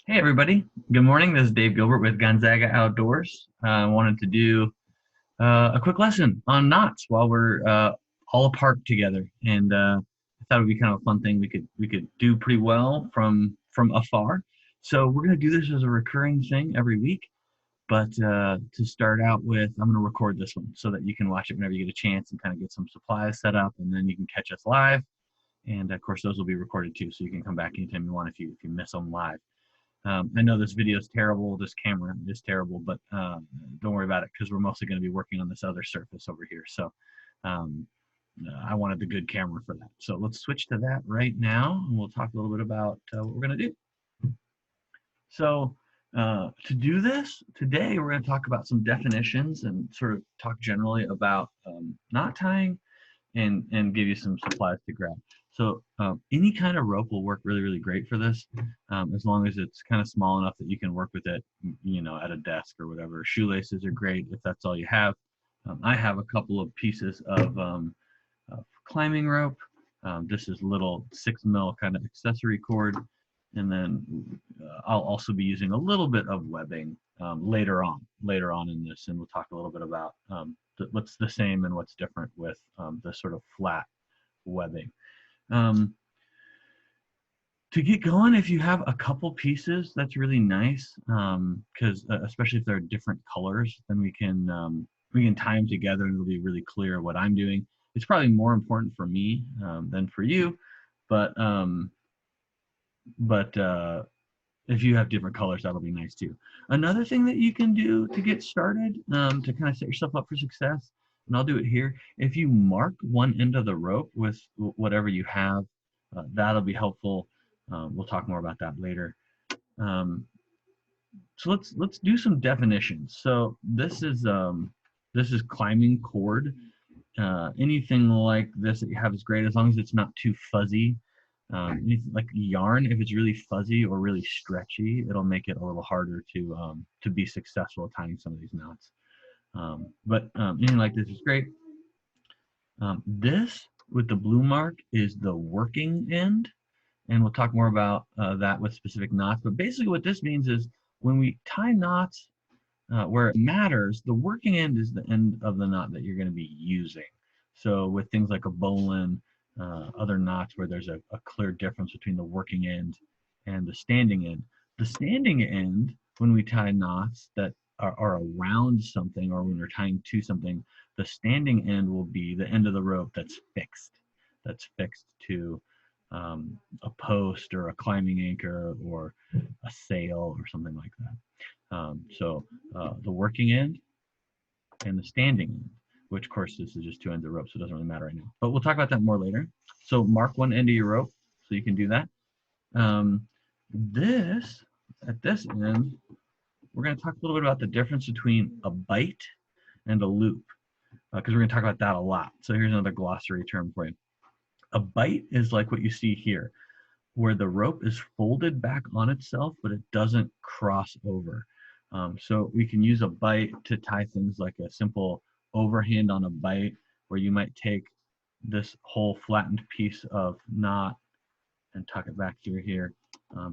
Hey everybody, good morning. This is Dave Gilbert with Gonzaga Outdoors. I wanted to do a quick lesson on knots while we're all apart together, and I thought it would be kind of a fun thing we could do pretty well from afar. So we're going to do this as a recurring thing every week. But to start out with, I'm going to record this one so that you can watch it whenever you get a chance and kind of get some supplies set up, and then you can catch us live. And of course, those will be recorded too, so you can come back anytime you want if you miss them live. I know this video is terrible, this camera is terrible, but don't worry about it because we're mostly going to be working on this other surface over here. So um, I wanted the good camera for that. So let's switch to that right now, and we'll talk a little bit about what we're going to do. So to do this, today we're going to talk about some definitions and sort of talk generally about knot tying and give you some supplies to grab. So any kind of rope will work really, really great for this, as long as it's kind of small enough that you can work with it, at a desk or whatever. Shoelaces are great if that's all you have. I have a couple of pieces of climbing rope. This is little 6 mil kind of accessory cord. And then I'll also be using a little bit of webbing later on in this, and we'll talk a little bit about what's the same and what's different with the sort of flat webbing. Um, to get going, if you have a couple pieces, that's really nice, because especially if they're different colors, then we can tie them together and it'll be really clear what I'm doing. It's probably more important for me than for you, but but if you have different colors, that'll be nice too. Another thing that you can do to get started, to kind of set yourself up for success, and I'll do it here. If you mark one end of the rope with whatever you have, that'll be helpful. We'll talk more about that later. Um, so let's do some definitions. So this is climbing cord. Anything like this that you have is great as long as it's not too fuzzy. Anything like yarn, if it's really fuzzy or really stretchy, it'll make it a little harder to be successful at tying some of these knots. But anything like this is great. This with the blue mark is the working end, and we'll talk more about that with specific knots. But basically, what this means is when we tie knots where it matters, the working end is the end of the knot that you're going to be using. So with things like a bowline, other knots where there's a clear difference between the working end and the standing end, when we tie knots that are around something or when we're tying to something, the standing end will be the end of the rope that's fixed to a post or a climbing anchor or a sail or something like that. So the working end and the standing end, which of course this is just two ends of rope, so it doesn't really matter right now. But we'll talk about that more later. So mark one end of your rope, so you can do that. This, at this end, we're going to talk a little bit about the difference between a bite and a loop, because we're going to talk about that a lot. So here's another glossary term for you. A bite is like what you see here, where the rope is folded back on itself, but it doesn't cross over. So we can use a bite to tie things like a simple overhand on a bite, where you might take this whole flattened piece of knot and tuck it back through here.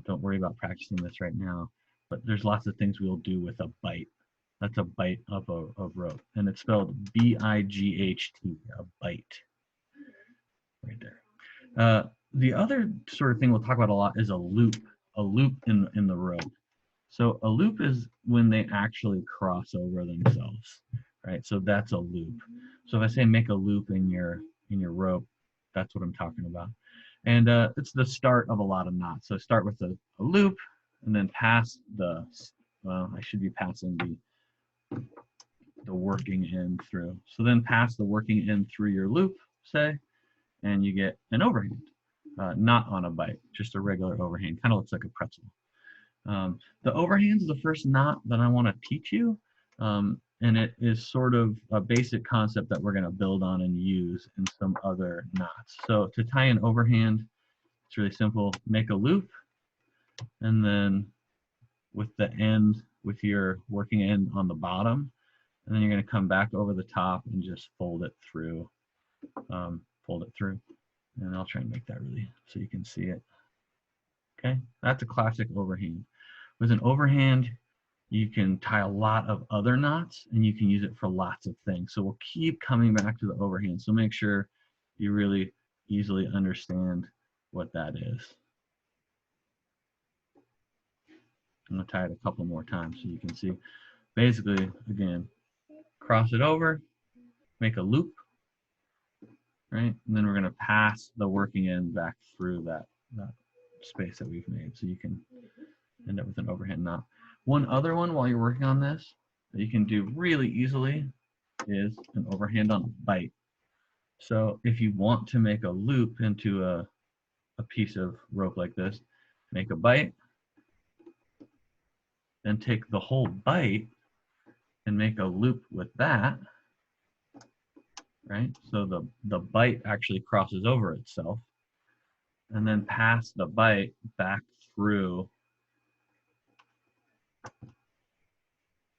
Don't worry about practicing this right now, but there's lots of things we'll do with a bite. That's a bite of rope, and it's spelled B-I-G-H-T, a bite, right there. The other sort of thing we'll talk about a lot is a loop in the rope. So a loop is when they actually cross over themselves, right? So that's a loop. So if I say make a loop in your rope, that's what I'm talking about. And it's the start of a lot of knots. So start with a loop and then pass I should be passing the working end through. So then pass the working end through your loop, say, and you get an overhand, not on a bite, just a regular overhand. Kind of looks like a pretzel. The overhand is the first knot that I want to teach you, and it is sort of a basic concept that we're going to build on and use in some other knots. So to tie an overhand, it's really simple. Make a loop, and then with your working end on the bottom, and then you're going to come back over the top and just fold it through. And I'll try and make that really so you can see it. Okay, that's a classic overhand. With an overhand, you can tie a lot of other knots and you can use it for lots of things. So we'll keep coming back to the overhand. So make sure you really easily understand what that is. I'm gonna tie it a couple more times so you can see. Basically, again, cross it over, make a loop, right? And then we're gonna pass the working end back through that space that we've made so you can end up with an overhand knot. One other one while you're working on this that you can do really easily is an overhand on a bite. So if you want to make a loop into a piece of rope like this, make a bite, then take the whole bite and make a loop with that, right? So the bite actually crosses over itself, and then pass the bite back through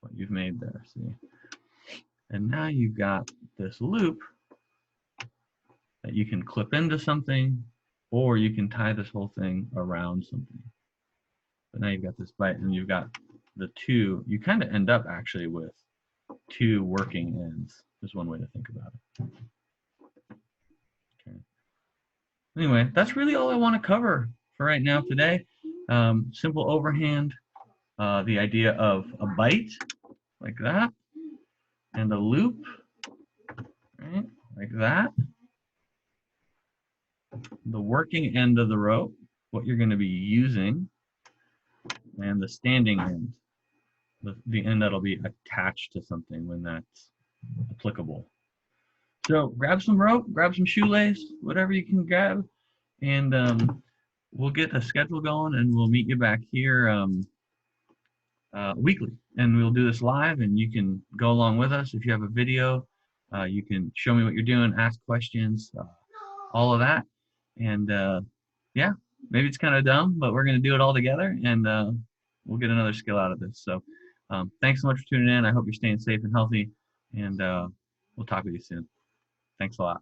what you've made there, see? And now you've got this loop that you can clip into something, or you can tie this whole thing around something. But now you've got this bite, and you've got the two, you kind of end up actually with two working ends, is one way to think about it. Okay. Anyway, that's really all I want to cover for right now today. Simple overhand, the idea of a bite, like that, and a loop, right, like that. The working end of the rope, what you're going to be using, and the standing end, the end that'll be attached to something when that's applicable. So grab some rope, grab some shoelace, whatever you can grab, and we'll get a schedule going, and we'll meet you back here weekly. And we'll do this live, and you can go along with us. If you have a video, you can show me what you're doing, ask questions, all of that. And yeah, maybe it's kind of dumb, but we're going to do it all together, and we'll get another skill out of this. So thanks so much for tuning in. I hope you're staying safe and healthy, and we'll talk with you soon. Thanks a lot.